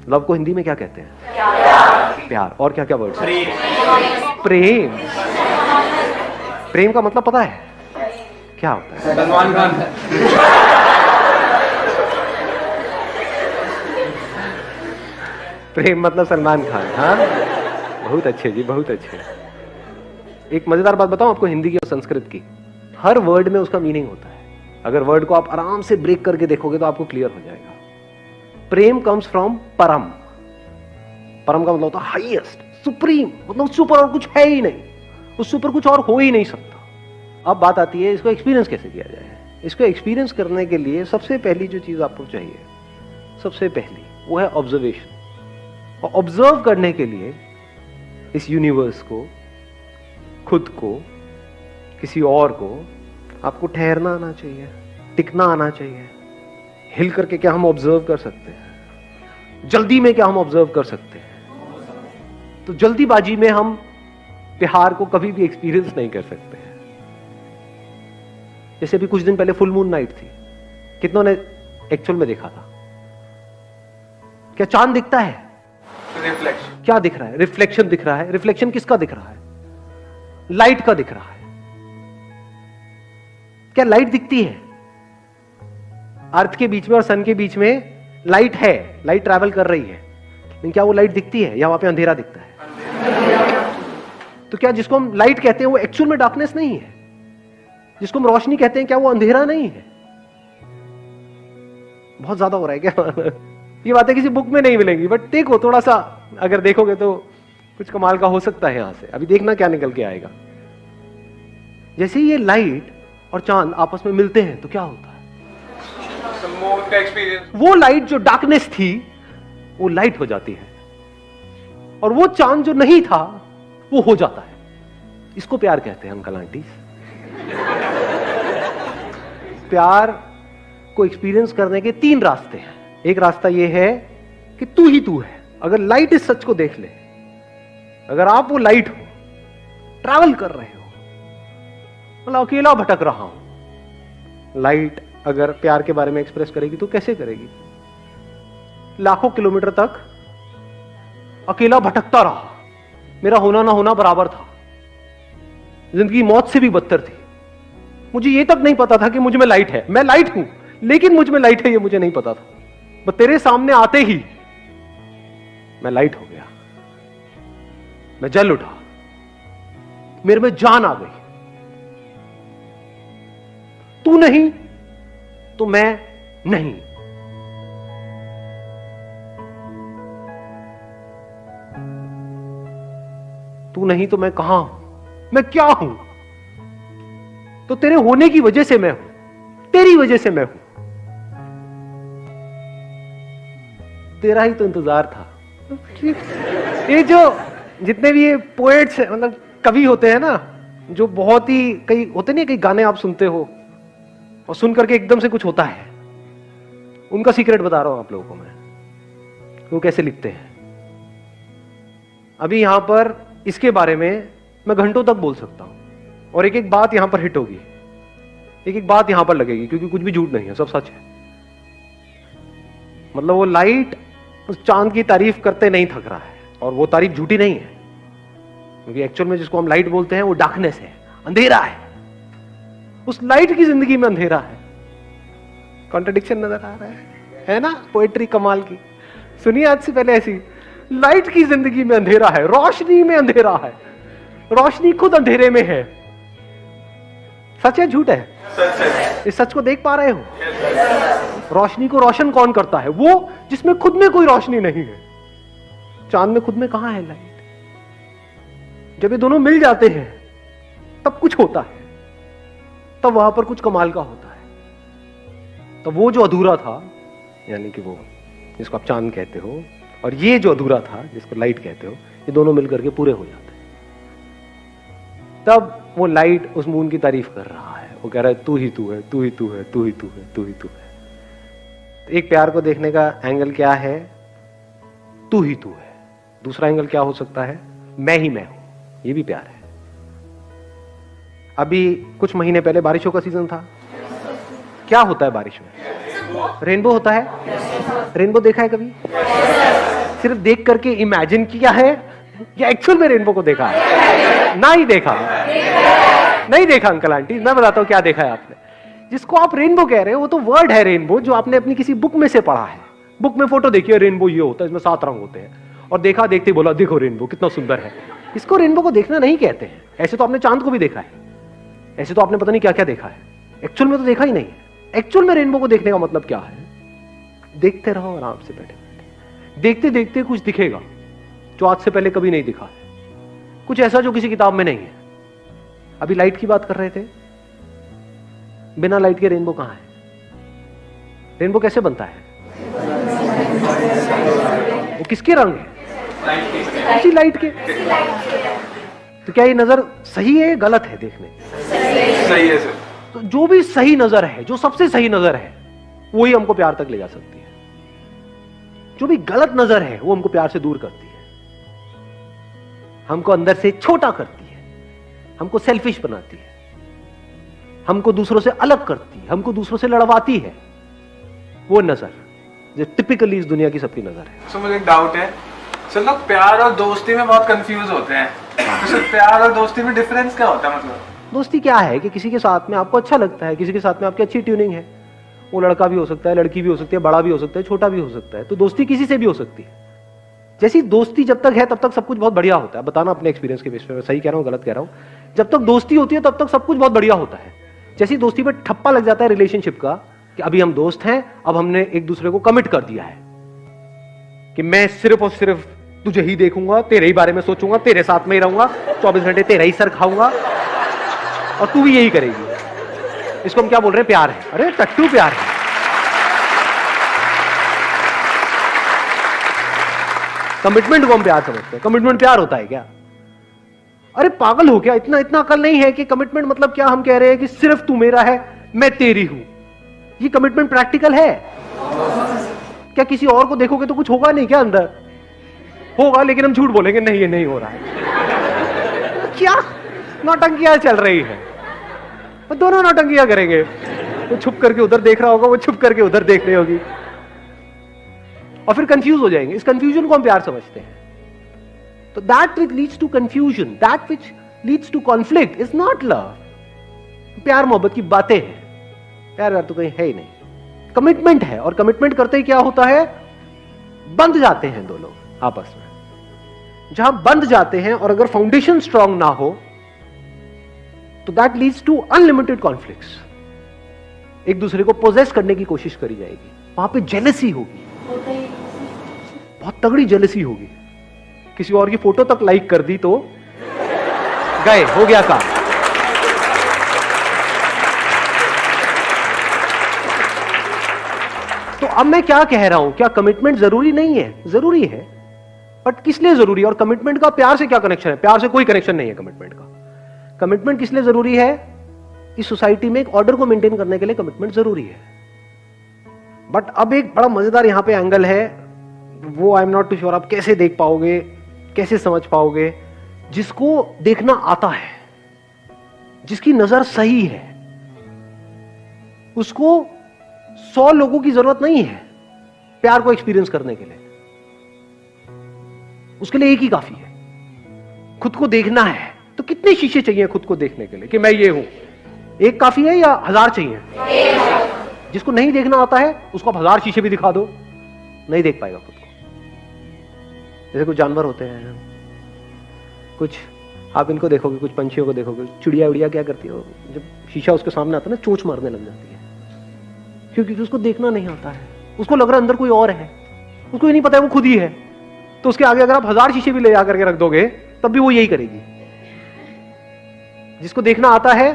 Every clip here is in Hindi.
लव को हिंदी में क्या कहते हैं? प्यार। और क्या क्या वर्ड्स? प्रेम। प्रेम का मतलब पता है क्या होता है? सलमान खान। प्रेम मतलब सलमान खान। हाँ, बहुत अच्छे जी, बहुत अच्छे। एक मजेदार बात बताऊं आपको हिंदी की और संस्कृत की, हर वर्ड में उसका मीनिंग होता है। अगर वर्ड को आप आराम से ब्रेक करके देखोगे तो आपको क्लियर हो जाएगा। प्रेम कम्स फ्रॉम परम। परम का मतलब होता है हाईएस्ट, सुप्रीम, मतलब उससे ऊपर और कुछ है ही नहीं, उससे ऊपर कुछ और हो ही नहीं सकता। अब बात आती है इसको एक्सपीरियंस कैसे किया जाए। इसको एक्सपीरियंस करने के लिए सबसे पहली जो चीज आपको चाहिए, सबसे पहली वो है ऑब्जर्वेशन। और ऑब्जर्व करने के लिए इस यूनिवर्स को, खुद को, किसी और को, आपको ठहरना आना चाहिए, टिकना आना चाहिए। हिल करके क्या हम ऑब्जर्व कर सकते हैं? जल्दी में क्या हम ऑब्जर्व कर सकते हैं? तो जल्दीबाजी में हम प्यार को कभी भी एक्सपीरियंस नहीं कर सकते हैं। जैसे अभी कुछ दिन पहले फुल मून नाइट थी, कितनों ने एक्चुअल में देखा था? क्या चांद दिखता है? रिफ्लेक्शन। क्या दिख रहा है? रिफ्लेक्शन दिख रहा है। रिफ्लेक्शन किसका दिख रहा है? लाइट का दिख रहा है। क्या लाइट दिखती है? अर्थ के बीच में और सन के बीच में लाइट है, लाइट ट्रैवल कर रही है, लेकिन क्या वो लाइट दिखती है या वहां पे अंधेरा दिखता है? तो क्या जिसको हम लाइट कहते हैं वो एक्चुअल में डार्कनेस नहीं है? जिसको हम रोशनी कहते हैं क्या वो अंधेरा नहीं है? बहुत ज्यादा हो रहा है क्या? ये बातें किसी बुक में नहीं मिलेंगी, बट देखो थोड़ा सा अगर देखोगे तो कुछ कमाल का हो सकता है यहां से। अभी देखना क्या निकल के आएगा। जैसे ये लाइट और चांद आपस में मिलते हैं तो क्या होता है? का एक्सपीरियंस। वो लाइट जो डार्कनेस थी वो लाइट हो जाती है, और वो चांद जो नहीं था वो हो जाता है। इसको प्यार कहते हैं अंकल आंटी। प्यार को एक्सपीरियंस करने के 3 रास्ते हैं। एक रास्ता ये है कि तू ही तू है। अगर लाइट इस सच को देख ले, अगर आप वो लाइट हो, ट्रैवल कर रहे हो, मतलब अकेला भटक रहा हूं, लाइट अगर प्यार के बारे में एक्सप्रेस करेगी तो कैसे करेगी? लाखों किलोमीटर तक अकेला भटकता रहा, मेरा होना ना होना बराबर था, जिंदगी मौत से भी बदतर थी। मुझे ये तक नहीं पता था कि मुझ में लाइट है। मैं लाइट हूं लेकिन मुझ में लाइट है ये मुझे नहीं पता था। बस तेरे सामने आते ही मैं लाइट हो गया, मैं जल उठा, मेरे में जान आ गई। तू नहीं तो मैं नहीं। तू नहीं तो मैं कहां हूं? मैं क्या हूं? तो तेरे होने की वजह से मैं हूं, तेरी वजह से मैं हूं। तेरा ही तो इंतजार था। ये जो जितने भी ये पोएट्स मतलब कवि होते हैं ना, जो बहुत ही कई होते नहीं, कई गाने आप सुनते हो और सुन करके एकदम से कुछ होता है, उनका सीक्रेट बता रहा हूं आप लोगों को मैं, वो कैसे लिखते हैं। अभी यहां पर इसके बारे में मैं घंटों तक बोल सकता हूं और एक एक बात यहां पर हिट होगी, एक एक बात यहां पर लगेगी, क्योंकि कुछ भी झूठ नहीं है, सब सच है। मतलब वो लाइट उस चांद की तारीफ करते नहीं थक रहा है, और वो तारीफ झूठी नहीं है, क्योंकि एक्चुअल में जिसको हम लाइट बोलते हैं वो डार्कनेस है, अंधेरा है। उस लाइट की जिंदगी में अंधेरा है। कॉन्ट्रडिक्शन नजर आ रहा है ना? पोएट्री कमाल की। सुनिए आज से पहले ऐसी, लाइट की जिंदगी में अंधेरा है, रोशनी में अंधेरा है, रोशनी खुद अंधेरे में है। सच है झूठ है? सच है। इस सच को देख पा रहे हो? रोशनी को रोशन कौन करता है? वो जिसमें खुद में कोई रोशनी नहीं है। चांद में खुद में कहां है लाइट? जब ये दोनों मिल जाते हैं तब कुछ होता है, तब वहां पर कुछ कमाल का होता है। तो वो जो अधूरा था, यानी कि वो जिसको आप चांद कहते हो, और ये जो अधूरा था जिसको लाइट कहते हो, ये दोनों मिलकर के पूरे हो जाते हैं। तब वो लाइट उस मून की तारीफ कर रहा है, वो कह रहा है तू ही तू है, तू ही तू है, तू ही तू है, तू ही तू है। एक प्यार को देखने का एंगल क्या है? तू ही तू है। दूसरा एंगल क्या हो सकता है? मैं ही मैं हूं। ये भी प्यार है। अभी कुछ महीने पहले बारिशों का सीजन था। क्या होता है बारिश में? रेनबो होता है। रेनबो देखा है कभी? सिर्फ देख करके इमेजिन किया है या एक्चुअल में रेनबो को देखा है? ना ही देखा, नहीं देखा अंकल आंटी। मैं बताता हूं क्या देखा है आपने। जिसको आप रेनबो कह रहे हो वो तो वर्ड है रेनबो, जो आपने अपनी किसी बुक में से पढ़ा है। बुक में फोटो देखी है, रेनबो ये होता है, इसमें 7 रंग होते हैं, और देखा देखते बोला देखो रेनबो कितना सुंदर है। इसको रेनबो को देखना नहीं कहते हैं। ऐसे तो आपने चांद को भी देखा है, ऐसे तो आपने पता नहीं क्या क्या देखा है, एक्चुअल में तो देखा ही नहीं है। एक्चुअल में रेनबो को देखने का मतलब क्या है? देखते रहो आराम से बैठे बैठे, देखते देखते कुछ दिखेगा जो आज से पहले कभी नहीं दिखा है, कुछ ऐसा जो किसी किताब में नहीं है। अभी लाइट की बात कर रहे थे, बिना लाइट के रेनबो कहां है? रेनबो कैसे बनता है? वो किसके रंग है? उसी लाइट के। तो क्या ये नजर सही है गलत है देखने? सही है सर। तो जो भी सही नजर है, जो सबसे सही नजर है, वही हमको प्यार तक ले जा सकती है। जो भी गलत नजर है वो हमको प्यार से दूर करती है, हमको अंदर से छोटा करती है, हमको सेल्फिश बनाती है, हमको दूसरों से अलग करती है, हमको दूसरों से लड़वाती है। वो नजर जो टिपिकली इस दुनिया की सबकी नजर है। सर मुझे एक डाउट है सर, लोग प्यार और दोस्ती में बहुत कंफ्यूज होते हैं। तो सर प्यार और दोस्ती में डिफरेंस क्या होता है? मतलब दोस्ती क्या है कि किसी के साथ में आपको अच्छा लगता है, किसी के साथ में आपकी अच्छी ट्यूनिंग है। वो लड़का भी हो सकता है, लड़की भी हो सकती है, बड़ा भी हो सकता है, छोटा भी हो सकता है। तो दोस्ती किसी से भी हो सकती है। जैसी दोस्ती जब तक है तब तक सब कुछ बहुत बढ़िया होता है। बताना अपने एक्सपीरियंस के बेस पे, मैं सही कह रहा हूँ गलत कह रहा हूँ। जब तक दोस्ती होती है तब तक सब कुछ बहुत बढ़िया होता है। जैसी दोस्ती पे ठप्पा लग जाता है रिलेशनशिप का कि अभी हम दोस्त हैं, अब हमने एक दूसरे को कमिट कर दिया है कि मैं सिर्फ और सिर्फ तुझे ही देखूंगा, तेरे ही बारे में सोचूंगा, तेरे साथ में ही रहूंगा, 24 घंटे तेरा ही सर खाऊंगा और तू भी यही करेगी। इसको हम क्या बोल रहे हैं? प्यार है। अरे टट्टू प्यार है। कमिटमेंट को हम प्यार समझते हैं। कमिटमेंट प्यार होता है क्या? अरे पागल हो क्या? इतना इतना अकल नहीं है कि कमिटमेंट मतलब क्या? हम कह रहे हैं कि सिर्फ तू मेरा है, मैं तेरी हूं। ये कमिटमेंट प्रैक्टिकल है क्या? किसी और को देखोगे तो कुछ होगा नहीं क्या? अंदर होगा, लेकिन हम झूठ बोलेंगे नहीं ये नहीं हो रहा है। क्या नौटंकियां चल रही है? वो दोनों नौटंकियां करेंगे। वो छुप करके उधर देख रहा होगा, वो छुप करके उधर देख रही होगी, और फिर कंफ्यूज हो जाएंगे। इस कंफ्यूजन को हम प्यार समझते हैं। तो that which leads to confusion, that which leads to conflict is not love. प्यार मोहब्बत की बातें हैं, प्यार व्यार तो कहीं है ही नहीं। कमिटमेंट है, और कमिटमेंट करते ही क्या होता है? बंध जाते हैं दो लोग आपस में। जहां बंध जाते हैं और अगर फाउंडेशन स्ट्रांग ना हो तो that leads to unlimited conflicts. एक दूसरे को पोजेस करने की कोशिश करी जाएगी, वहां पे जेलसी होगी, बहुत तगड़ी जेलसी होगी। किसी और की फोटो तक लाइक कर दी तो गए, हो गया काम। तो अब मैं क्या कह रहा हूं? क्या कमिटमेंट जरूरी नहीं है? जरूरी है, बट किस लिए जरूरी है? और कमिटमेंट का प्यार से क्या कनेक्शन है? प्यार से कोई कनेक्शन नहीं है कमिटमेंट का। कमिटमेंट किस लिए जरूरी है? इस सोसाइटी में एक ऑर्डर को मेंटेन करने के लिए कमिटमेंट जरूरी है। बट अब एक बड़ा मजेदार यहां पे एंगल है, वो I am not too sure आप कैसे देख पाओगे, कैसे समझ पाओगे। जिसको देखना आता है, जिसकी नजर सही है, उसको 100 लोगों की जरूरत नहीं है प्यार को एक्सपीरियंस करने के लिए। उसके लिए एक ही काफी है। खुद को देखना है तो कितने शीशे चाहिए खुद को देखने के लिए कि मैं ये हूं? एक काफी है या 1000 चाहिए? जिसको नहीं देखना आता है उसको आप 1000 शीशे भी दिखा दो, नहीं देख पाएगा खुद को। जैसे कुछ जानवर होते हैं, कुछ आप इनको देखोगे, कुछ पंछियों को देखोगे, चिड़िया उड़िया क्या करती है, जब शीशा उसके सामने आता है ना, चोंच मारने लग जाती है, क्योंकि उसको देखना नहीं आता है। उसको लग रहा है अंदर कोई और है, उसको ये नहीं पता है वो खुद ही है। तो उसके आगे अगर आप 1000 शीशे भी ले जाकर के रख दोगे तब भी वो यही करेगी। जिसको देखना आता है,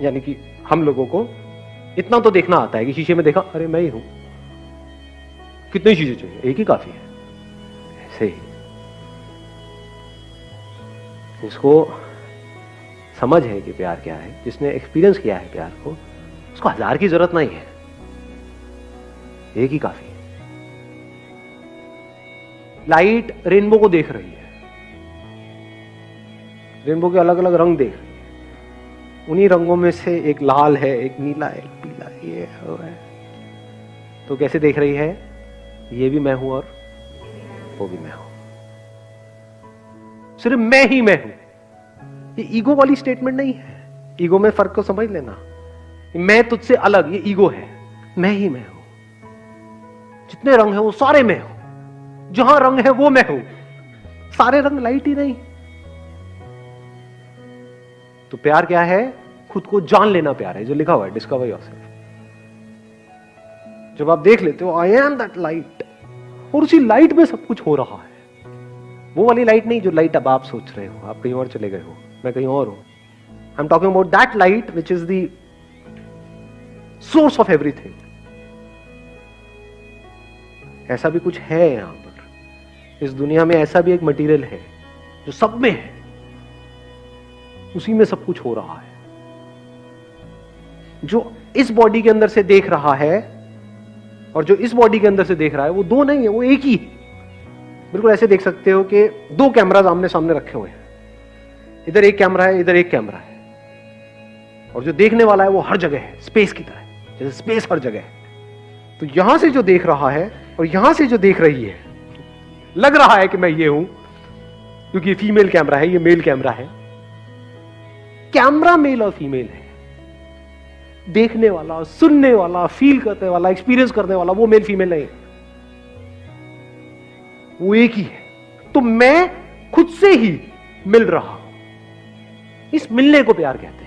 यानी कि हम लोगों को इतना तो देखना आता है कि शीशे में देखा, अरे मैं ही हूं, कितने शीशे चाहिए? एक ही काफी है। ऐसे ही जिसको समझ है कि प्यार क्या है, जिसने एक्सपीरियंस किया है प्यार को, उसको 1000 की जरूरत नहीं है, एक ही काफी है। लाइट रेनबो को देख रही है, रेनबो के अलग अलग रंग देख रही है। उन्हीं रंगों में से एक लाल है, एक नीला है, एक पीला है, ये है। तो कैसे देख रही है? ये भी मैं हूं और वो भी मैं हूं, सिर्फ मैं ही मैं हूं। ये ईगो वाली स्टेटमेंट नहीं है। ईगो में फर्क को समझ लेना। मैं तुझसे अलग, ये ईगो है। मैं ही मैं हूं, जितने रंग हैं वो सारे मैं हूं, जहां रंग है वो मैं हूं। सारे रंग लाइट ही नहीं। तो प्यार क्या है? खुद को जान लेना प्यार है, जो लिखा हुआ है डिस्कवर योरसेल्फ। जब आप देख लेते हो आई एम दैट लाइट, और उसी लाइट में सब कुछ हो रहा है। वो वाली लाइट नहीं जो लाइट अब आप सोच रहे हो, आप कहीं और चले गए हो, मैं कहीं और हूं। I am talking about that light which is the source of everything. ऐसा भी कुछ है यहां पर, इस दुनिया में ऐसा भी एक मटेरियल है जो सब में है, उसी में सब कुछ हो रहा है। जो इस बॉडी के अंदर से देख रहा है और जो इस बॉडी के अंदर से देख रहा है, वो दो नहीं है, वो एक ही है। बिल्कुल ऐसे देख सकते हो कि दो कैमरास आमने सामने रखे हुए हैं, इधर एक कैमरा है, इधर एक कैमरा है, और जो देखने वाला है वो हर जगह है, स्पेस की तरह, जैसे स्पेस हर जगह है। तो यहां से जो देख रहा है और यहां से जो देख रही है, लग रहा है कि मैं ये हूं, क्योंकि ये फीमेल कैमरा है, ये मेल कैमरा है। कैमरा मेल और फीमेल है, देखने वाला, सुनने वाला, फील करने वाला, एक्सपीरियंस करने वाला वो मेल फीमेल नहीं, वो एक ही है। तो मैं खुद से ही मिल रहा हूं। इस मिलने को प्यार कहते हैं।